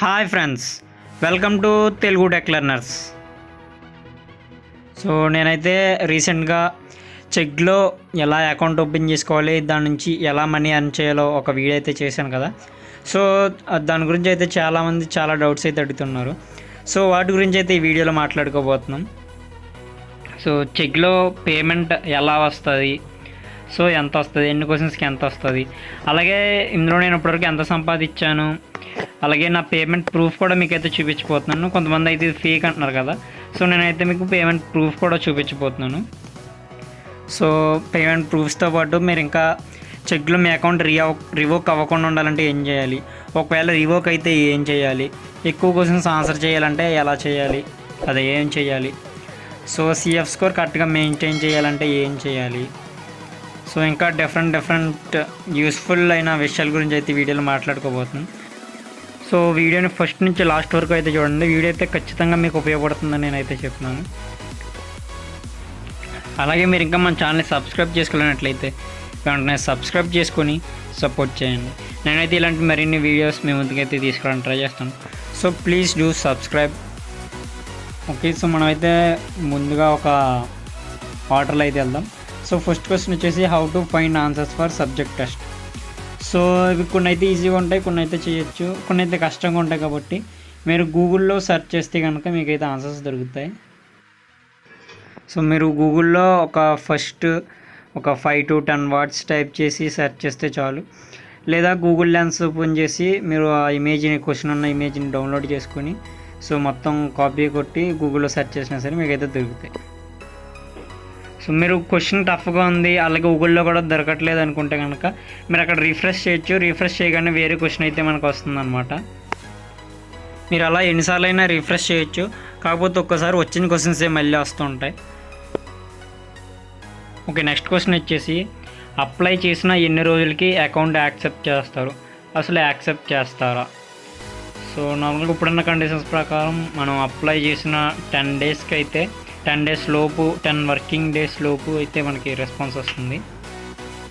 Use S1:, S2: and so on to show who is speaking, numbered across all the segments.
S1: Hi friends, welcome to Telugu tech learners. So నేనైతే రీసెంట్గా చెక్లో ఎలా అకౌంట్ ఓపెన్ చేసుకోవాలి, దాని నుంచి ఎలా మనీ ఎర్న్ చేయాలో ఒక వీడియో అయితే చేశాను కదా. సో దాని గురించి అయితే చాలామంది చాలా డౌట్స్ అయితే అడుగుతున్నారు. సో వాటి గురించి అయితే ఈ వీడియోలో మాట్లాడుకోబోతున్నాం. సో చెక్లో పేమెంట్ ఎలా వస్తుంది, సో ఎంత వస్తుంది, ఎన్ని క్వశ్చన్స్కి ఎంత వస్తుంది, అలాగే ఇందులో నేను ఇప్పటివరకు ఎంత సంపాదించాను, అలాగే నా పేమెంట్ ప్రూఫ్ కూడా మీకైతే చూపించబోతున్నాను. కొంతమంది అయితే ఇది ఫేక్ అంటున్నారు కదా, సో నేనైతే మీకు పేమెంట్ ప్రూఫ్ కూడా చూపించబోతున్నాను. సో పేమెంట్ ప్రూఫ్స్తో పాటు మీరు ఇంకా చెక్లో మీ అకౌంట్ రివోక్ అవ్వకుండా ఉండాలంటే ఏం చేయాలి, ఒకవేళ రివోక్ అయితే ఏం చేయాలి, ఎక్కువ క్వశ్చన్స్ ఆన్సర్ చేయాలంటే ఎలా చేయాలి, అదే ఏం చేయాలి, సో సిఎఫ్ స్కోర్ కరెక్ట్గా మెయింటైన్ చేయాలంటే ఏం చేయాలి, సో ఇంకా డిఫరెంట్ యూస్ఫుల్ అయిన విషయాల గురించి అయితే వీడియోలో మాట్లాడుకోబోతున్నాం. సో వీడియోని ఫస్ట్ నుంచి లాస్ట్ వరకు అయితే చూడండి. వీడియో అయితే ఖచ్చితంగా మీకు ఉపయోగపడుతుందని నేనైతే చెప్తున్నాను. అలాగే మీరు ఇంకా మన ఛానల్ని సబ్స్క్రైబ్ చేసుకోలేనట్లయితే వెంటనే సబ్స్క్రైబ్ చేసుకొని సపోర్ట్ చేయండి. నేనైతే ఇలాంటి మరిన్ని వీడియోస్ మీ ముందుకైతే తీసుకురావడానికి ట్రై చేస్తాను. So please do subscribe. Okay, so మనమైతే ముందుగా ఒక ఆర్డర్లో అయితే వెళ్దాం. సో ఫస్ట్ క్వశ్చన్ వచ్చేసి how to find answers for subject test. So ఇవి కొన్ని అయితే ఈజీగా ఉంటాయి, కొన్ని అయితే చేయొచ్చు, కొన్ని అయితే కష్టంగా ఉంటాయి. కాబట్టి మీరు గూగుల్లో సెర్చ్ చేస్తే కనుక మీకైతే ఆన్సర్స్ దొరుకుతాయి. సో మీరు గూగుల్లో ఫస్ట్ ఒక 5 to 10 వర్డ్స్ టైప్ చేసి సెర్చ్ చేస్తే చాలు. లేదా గూగుల్ లెన్స్ ఓపెన్ చేసి మీరు ఆ ఇమేజ్ని, క్వశ్చన్ ఉన్న ఇమేజ్ని డౌన్లోడ్ చేసుకొని సో మొత్తం కాపీ కొట్టి గూగుల్లో సెర్చ్ చేసినా సరే మీకైతే దొరుకుతాయి. సో మీరు క్వశ్చన్ టఫ్గా ఉంది, అలాగే గూగుల్లో కూడా దొరకట్లేదు అనుకుంటే కనుక మీరు అక్కడ రిఫ్రెష్ చేయొచ్చు. రిఫ్రెష్ చేయగానే వేరే క్వశ్చన్ అయితే మనకు వస్తుందన్నమాట. మీరు అలా ఎన్నిసార్లు అయినా రిఫ్రెష్ చేయొచ్చు, కాకపోతే ఒక్కసారి వచ్చిన క్వశ్చన్సే మళ్ళీ వస్తూ ఉంటాయి. ఓకే, నెక్స్ట్ క్వశ్చన్ వచ్చేసి అప్లై చేసిన ఎన్ని రోజులకి అకౌంట్ యాక్సెప్ట్ చేస్తారు, అసలు యాక్సెప్ట్ చేస్తారా? సో నార్మల్గా ఇప్పుడున్న కండిషన్స్ ప్రకారం మనం అప్లై చేసిన 10 డేస్కి అయితే 10 డేస్ లోపు, 10 వర్కింగ్ డేస్ లోపు అయితే మనకి రెస్పాన్స్ వస్తుంది.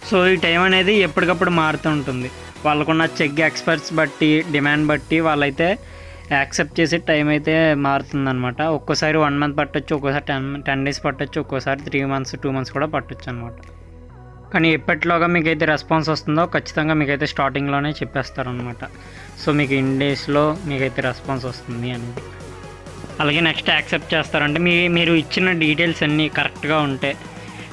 S1: సో ఈ టైం అనేది ఎప్పటికప్పుడు మారుతూ ఉంటుంది. వాళ్ళకున్న చెక్ ఎక్స్పర్ట్స్ బట్టి, డిమాండ్ బట్టి వాళ్ళైతే యాక్సెప్ట్ చేసే టైం అయితే మారుతుందన్నమాట. ఒక్కోసారి 1 month పట్టొచ్చు, ఒక్కోసారి 10 days పట్టొచ్చు, ఒక్కోసారి 3 months 2 months కూడా పట్టొచ్చు అనమాట. కానీ ఎప్పటిలోగా మీకైతే రెస్పాన్స్ వస్తుందో ఖచ్చితంగా మీకైతే స్టార్టింగ్లోనే చెప్పేస్తారనమాట. సో మీకు ఇన్ డేస్లో మీకైతే రెస్పాన్స్ వస్తుంది అనేది. అలాగే నెక్స్ట్ యాక్సెప్ట్ చేస్తారంటే మీరు ఇచ్చిన డీటెయిల్స్ అన్నీ కరెక్ట్గా ఉంటే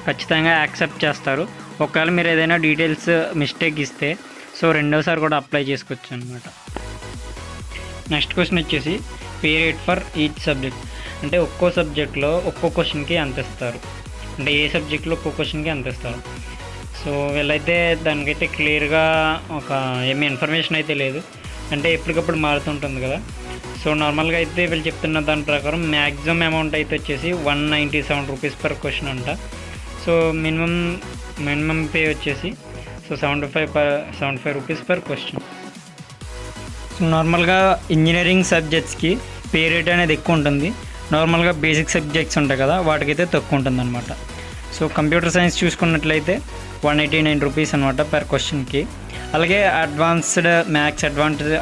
S1: ఖచ్చితంగా యాక్సెప్ట్ చేస్తారు. ఒకవేళ మీరు ఏదైనా డీటెయిల్స్ మిస్టేక్ ఇస్తే సో రెండోసారి కూడా అప్లై చేసుకోవచ్చు అనమాట. నెక్స్ట్ క్వశ్చన్ వచ్చేసి pay rate for each subject. అంటే ఒక్కో సబ్జెక్ట్లో ఒక్కో క్వశ్చన్కి ఎంత ఇస్తారు, అంటే ఏ సబ్జెక్ట్లో ఒక్కో క్వశ్చన్కి ఎంత ఇస్తారు. సో వీళ్ళైతే దానికైతే క్లియర్గా ఏమీ ఇన్ఫర్మేషన్ అయితే లేదు, అంటే ఎప్పటికప్పుడు మారుతుంటుంది కదా. సో నార్మల్గా అయితే వీళ్ళు చెప్తున్న దాని ప్రకారం మ్యాక్సిమం అమౌంట్ అయితే వచ్చేసి 197 రూపీస్ పర్ క్వశ్చన్ అంట. సో మినిమం పే వచ్చేసి so 75 rupees per question. So నార్మల్గా ఇంజనీరింగ్ సబ్జెక్ట్స్కి పే రేట్ అనేది ఎక్కువ ఉంటుంది. నార్మల్గా బేసిక్ సబ్జెక్ట్స్ ఉంటాయి కదా, వాటికైతే తక్కువ ఉంటుంది అనమాట. సో కంప్యూటర్ సైన్స్ చూసుకున్నట్లయితే 189 రూపీస్ అనమాట పర్ క్వశ్చన్కి. అలాగే అడ్వాన్స్డ్ మ్యాథ్స్,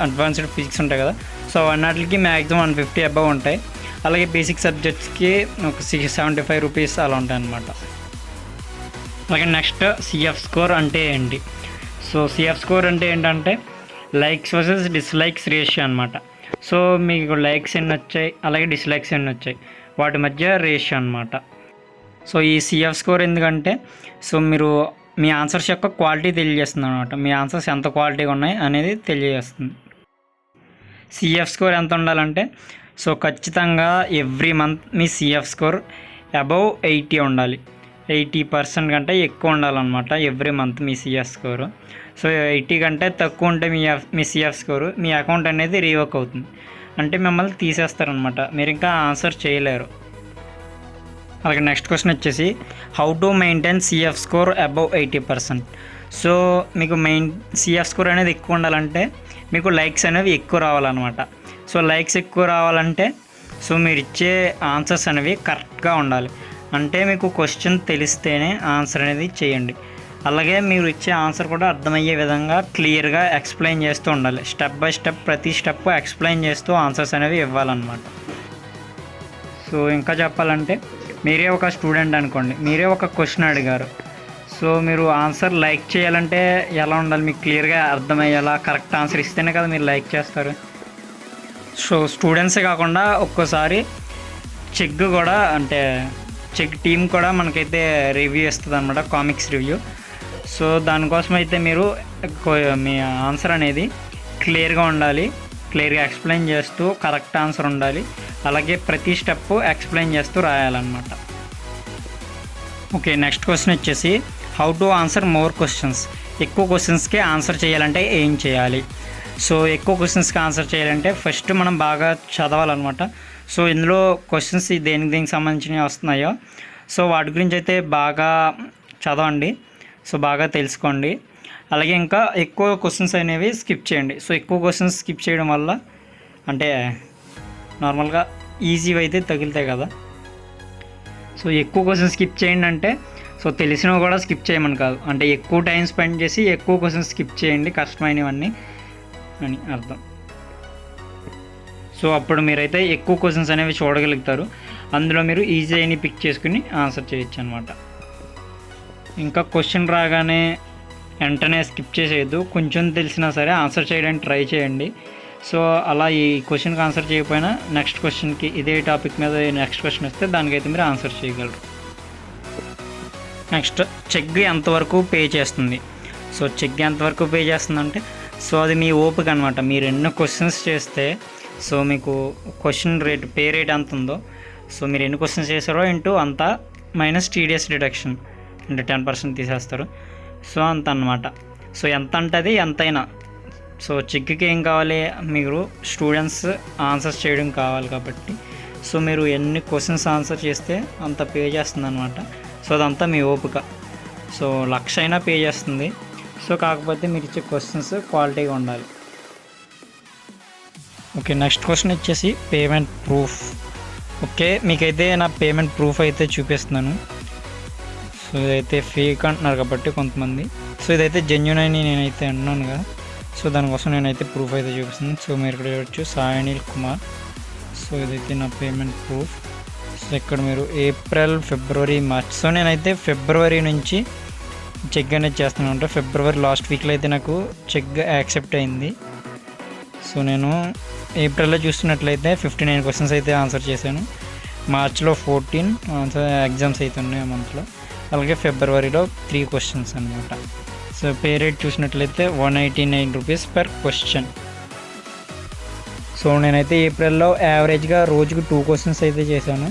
S1: అడ్వాన్స్డ్ ఫిజిక్స్ ఉంటాయి కదా, సో వాటికి మ్యాక్సిమం 150 అబవ్ ఉంటాయి. అలాగే బేసిక్ సబ్జెక్ట్స్కి ఒక 75 రూపీస్ అలా ఉంటాయి అన్నమాట. అలాగే నెక్స్ట్ సిఎఫ్ స్కోర్ అంటే ఏంటి? సో సిఎఫ్ స్కోర్ అంటే ఏంటంటే లైక్స్ వర్సెస్ డిస్లైక్స్ రేషియో అనమాట. సో మీకు లైక్స్ ఎన్ని వచ్చాయి, అలాగే డిస్లైక్స్ ఎన్ని వచ్చాయి, వాటి మధ్య రేషియో అనమాట. సో ఈ సిఎఫ్ స్కోర్ ఎందుకంటే సో మీరు మీ ఆన్సర్స్ యొక్క క్వాలిటీ తెలియజేస్తుంది అనమాట. మీ ఆన్సర్స్ ఎంత క్వాలిటీగా ఉన్నాయి అనేది తెలియజేస్తుంది. సిఎఫ్ స్కోర్ ఎంత ఉండాలంటే సో ఖచ్చితంగా ఎవ్రీ మంత్ మీ సిఎఫ్ స్కోర్ అబవ్ 80 ఉండాలి. 80% కంటే ఎక్కువ ఉండాలన్నమాట ఎవ్రీ మంత్ మీ సిఎఫ్ స్కోరు. సో 80 కంటే తక్కువ ఉంటే మీ సిఎఫ్ స్కోరు, మీ అకౌంట్ అనేది రీవర్క్ అవుతుంది, అంటే మిమ్మల్ని తీసేస్తారనమాట, మీరు ఇంకా ఆన్సర్ చేయలేరు. అలాగే నెక్స్ట్ క్వశ్చన్ వచ్చేసి how to maintain CF score above 80%. So మీకు సిఎఫ్ స్కోర్ అనేది ఎక్కువ ఉండాలంటే మీకు లైక్స్ అనేవి ఎక్కువ రావాలన్నమాట. సో లైక్స్ ఎక్కువ రావాలంటే సో మీరు ఇచ్చే ఆన్సర్స్ అనేవి కరెక్ట్గా ఉండాలి. అంటే మీకు క్వశ్చన్ తెలిస్తేనే ఆన్సర్ అనేది చేయండి. అలాగే మీరు ఇచ్చే ఆన్సర్ కూడా అర్థమయ్యే విధంగా క్లియర్గా ఎక్స్ప్లెయిన్ చేస్తూ ఉండాలి. స్టెప్ బై స్టెప్ ప్రతి స్టెప్ ఎక్స్ప్లెయిన్ చేస్తూ ఆన్సర్స్ అనేవి ఇవ్వాలన్నమాట. సో ఇంకా చెప్పాలంటే మీరే ఒక స్టూడెంట్ అనుకోండి, మీరే ఒక క్వశ్చన్ అడిగారు. సో మీరు ఆన్సర్ లైక్ చేయాలంటే ఎలా ఉండాలి, మీకు క్లియర్గా అర్థమయ్యేలా కరెక్ట్ ఆన్సర్ ఇస్తేనే కదా మీరు లైక్ చేస్తారు. సో స్టూడెంట్సే కాకుండా ఒక్కోసారి చెక్ కూడా అంటే చెక్ టీం కూడా మనకైతే రివ్యూ ఇస్తుంది అనమాట, కామిక్స్ రివ్యూ. సో దానికోసం అయితే మీరు మీ ఆన్సర్ అనేది క్లియర్గా ఉండాలి, క్లియర్గా ఎక్స్ప్లెయిన్ చేస్తూ కరెక్ట్ ఆన్సర్ ఉండాలి. అలాగే ప్రతి స్టెప్ ఎక్స్ప్లెయిన్ చేస్తూ రాయాలన్నమాట. ఓకే, నెక్స్ట్ క్వశ్చన్ వచ్చేసి how to answer more questions. ఎక్కువ క్వశ్చన్స్కి ఆన్సర్ చేయాలంటే ఏం చేయాలి? సో ఎక్కువ క్వశ్చన్స్కి ఆన్సర్ చేయాలంటే ఫస్ట్ మనం బాగా చదవాలన్నమాట. సో ఇందులో క్వశ్చన్స్ దేనికి సంబంధించినవి వస్తున్నాయో సో వాటి గురించి అయితే బాగా చదవండి, సో బాగా తెలుసుకోండి. అలాగే ఇంకా ఎక్కువ క్వశ్చన్స్ అనేవి స్కిప్ చేయండి. సో ఎక్కువ క్వశ్చన్స్ స్కిప్ చేయడం వల్ల అంటే నార్మల్గా ఈజీవి అయితే తగులుతాయి కదా. సో ఎక్కువ క్వశ్చన్స్ స్కిప్ చేయండి అంటే సో తెలిసినవి కూడా స్కిప్ చేయమని కాదు, అంటే ఎక్కువ టైం స్పెండ్ చేసి ఎక్కువ క్వశ్చన్స్ స్కిప్ చేయండి కష్టమైనవన్నీ అని అర్థం. సో అప్పుడు మీరైతే ఎక్కువ క్వశ్చన్స్ అనేవి చూడగలుగుతారు, అందులో మీరు ఈజీ అయిన పిక్ చేసుకుని ఆన్సర్ చేయొచ్చు అనమాట. ఇంకా క్వశ్చన్ రాగానే వెంటనే స్కిప్ చేసేయద్దు, కొంచెం తెలిసినా సరే ఆన్సర్ చేయడానికి ట్రై చేయండి. సో అలా ఈ క్వశ్చన్కి ఆన్సర్ చేయకపోయినా నెక్స్ట్ క్వశ్చన్కి ఇదే టాపిక్ మీద నెక్స్ట్ క్వశ్చన్ వస్తే దానికైతే మీరు ఆన్సర్ చేయగలరు. నెక్స్ట్ చెక్ ఎంతవరకు పే చేస్తుంది. సో చెక్ ఎంతవరకు పే చేస్తుందంటే సో అది మీ ఓపిక అనమాట. మీరు ఎన్ని క్వశ్చన్స్ చేస్తే సో మీకు క్వశ్చన్ రేట్ పే రేట్ ఎంత ఉందో సో మీరు ఎన్ని క్వశ్చన్స్ చేశారో ఇంటూ అంత మైనస్ టీడీఎస్ డిడక్షన్ అంటే 10% తీసేస్తారు. సో అంత అన్నమాట. సో ఎంత ఉంటుంది ఎంతైనా. సో చెక్కి ఏం కావాలి, మీరు స్టూడెంట్స్ ఆన్సర్స్ చేయడం కావాలి కాబట్టి సో మీరు ఎన్ని క్వశ్చన్స్ ఆన్సర్ చేస్తే అంత పే చేస్తుంది అనమాట. సో అదంతా మీ ఓపిక. సో 1,00,000 అయినా పే చేస్తుంది. సో కాకపోతే మీరు ఇచ్చే క్వశ్చన్స్ క్వాలిటీగా ఉండాలి. ఓకే, నెక్స్ట్ క్వశ్చన్ వచ్చేసి పేమెంట్ ప్రూఫ్. ఓకే, మీకైతే నా పేమెంట్ ప్రూఫ్ అయితే చూపిస్తున్నాను. సో ఇదైతే ఫేక్ అంటున్నారు కాబట్టి కొంతమంది, సో ఇదైతే జెన్యూన్ అని నేనైతే అన్నాను కదా. సో దానికోసం నేనైతే ప్రూఫ్ అయితే చూపిస్తున్నాను. సో మీరు ఇక్కడ చూడవచ్చు సాయి అనిల్ కుమార్. సో ఇదైతే నా పేమెంట్ ప్రూఫ్. సో ఇక్కడ మీరు ఏప్రిల్, ఫిబ్రవరి, మార్చ్. సో నేనైతే ఫిబ్రవరి నుంచి చెక్ అనేది చేస్తున్నాను. అంటే ఫిబ్రవరి లాస్ట్ వీక్లో అయితే నాకు చెక్ యాక్సెప్ట్ అయింది. సో నేను ఏప్రిల్లో చూస్తున్నట్లయితే 59 క్వశ్చన్స్ అయితే ఆన్సర్ చేశాను. మార్చ్లో 14 ఎగ్జామ్స్ అయితే ఉన్నాయి ఆ మంత్లో. అలాగే ఫిబ్రవరిలో 3 క్వశ్చన్స్ అనమాట. సో పే రేట్ చూసినట్లయితే 189 రూపీస్ పర్ క్వశ్చన్. సో నేనైతే ఏప్రిల్లో యావరేజ్గా రోజుకు 2 క్వశ్చన్స్ అయితే చేశాను.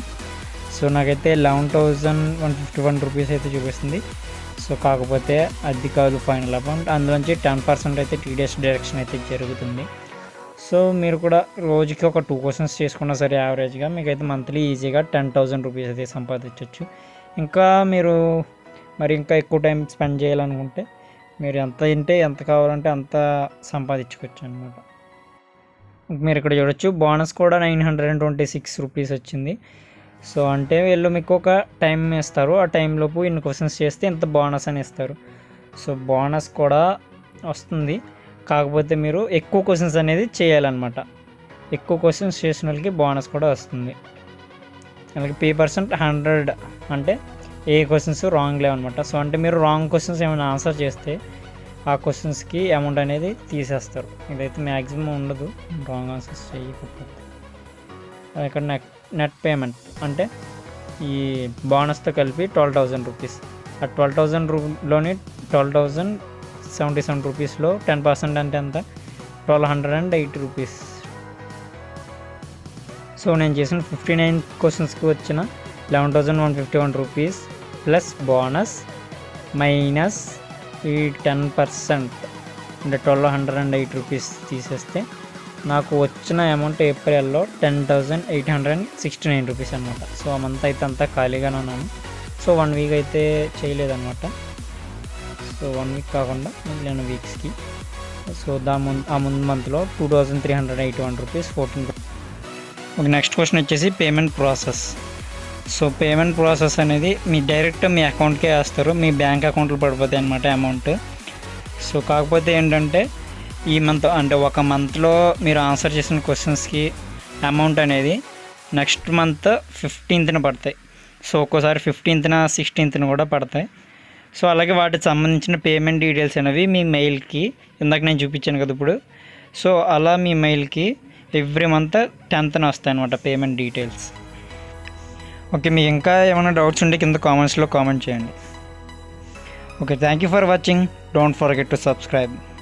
S1: సో నాకైతే 11,151 రూపీస్ అయితే చూపిస్తుంది. సో కాకపోతే అది కాదు ఫైనల్ అమౌంట్, అందులోంచి 10% అయితే టీడీఎస్ డైరెక్షన్ అయితే జరుగుతుంది. సో మీరు కూడా రోజుకి ఒక 2 క్వశ్చన్స్ చేసుకున్నా సరే యావరేజ్గా మీకైతే మంత్లీ ఈజీగా 10,000 రూపీస్ అయితే సంపాదించవచ్చు. ఇంకా మీరు మరి ఇంకా ఎక్కువ టైం స్పెండ్ చేయాలనుకుంటే మీరు ఎంత కావాలంటే అంత సంపాదించుకోవచ్చు అనమాట. మీరు ఇక్కడ చూడొచ్చు బోనస్ కూడా 926 రూపీస్ వచ్చింది. సో అంటే వీళ్ళు మీకు ఒక టైం ఇస్తారు, ఆ టైంలోపు ఇన్ని క్వశ్చన్స్ చేస్తే ఇంత బోనస్ అని ఇస్తారు. సో బోనస్ కూడా వస్తుంది, కాకపోతే మీరు ఎక్కువ క్వశ్చన్స్ అనేది చేయాలన్నమాట. ఎక్కువ క్వశ్చన్స్ చేసిన వాళ్ళకి బోనస్ కూడా వస్తుంది. అలాగే P% 100 అంటే ఏ క్వశ్చన్స్ రాంగ్ లేవన్నమాట. సో అంటే మీరు రాంగ్ క్వశ్చన్స్ ఏమైనా ఆన్సర్ చేస్తే ఆ క్వశ్చన్స్కి అమౌంట్ అనేది తీసేస్తారు. ఇదైతే మ్యాక్సిమం ఉండదు రాంగ్ ఆన్సర్స్ చేయకపోతే. ఇక్కడ నెట్ పేమెంట్ అంటే ఈ బోనస్తో కలిపి 12,000 రూపీస్. ఆ 12,000లోని 12,077 రూపీస్లో 10% అంటే ఎంత 1,208 రూపీస్. సో నేను చేసిన 59 క్వశ్చన్స్కి వచ్చిన 11,151 రూపీస్ ప్లస్ బోనస్ మైనస్ ఈ 10% అంటే 1,208 రూపీస్ తీసేస్తే నాకు వచ్చిన అమౌంట్ ఏప్రిల్లో 10,869 రూపీస్ అనమాట. సో ఆ మంత్ అయితే అంతా ఖాళీగానే ఉన్నాను. సో 1 వీక్ అయితే చేయలేదన్నమాట. సో 1 వీక్ కాకుండా మిగిలిన వీక్స్కి సో ఆ ముందు మంత్లో 2,381 రూపీస్ 14. ఓకే, నెక్స్ట్ క్వశ్చన్ వచ్చేసి payment process. So payment process అనేది మీ డైరెక్ట్ మీ అకౌంట్కే వేస్తారు, మీ బ్యాంక్ అకౌంట్లో పడిపోతాయి అన్నమాట అమౌంట్. సో కాకపోతే ఏంటంటే ఈ మంత్ అంటే ఒక మంత్లో మీరు ఆన్సర్ చేసిన క్వశ్చన్స్కి అమౌంట్ అనేది నెక్స్ట్ మంత్ 15th పడతాయి. సో ఒక్కోసారి 15th 16th కూడా పడతాయి. సో అలాగే వాటికి సంబంధించిన పేమెంట్ డీటెయిల్స్ అనేవి మీ మెయిల్కి ఇందాక నేను చూపించాను కదా ఇప్పుడు, సో అలా మీ మెయిల్కి ఎవ్రీ మంత్ 10th వస్తాయి అన్నమాట పేమెంట్ డీటెయిల్స్. ఓకే, మీకు ఇంకా ఏమైనా డౌట్స్ ఉంటే కింద కామెంట్స్లో కామెంట్ చేయండి. Okay, thank you for watching. Don't forget to subscribe.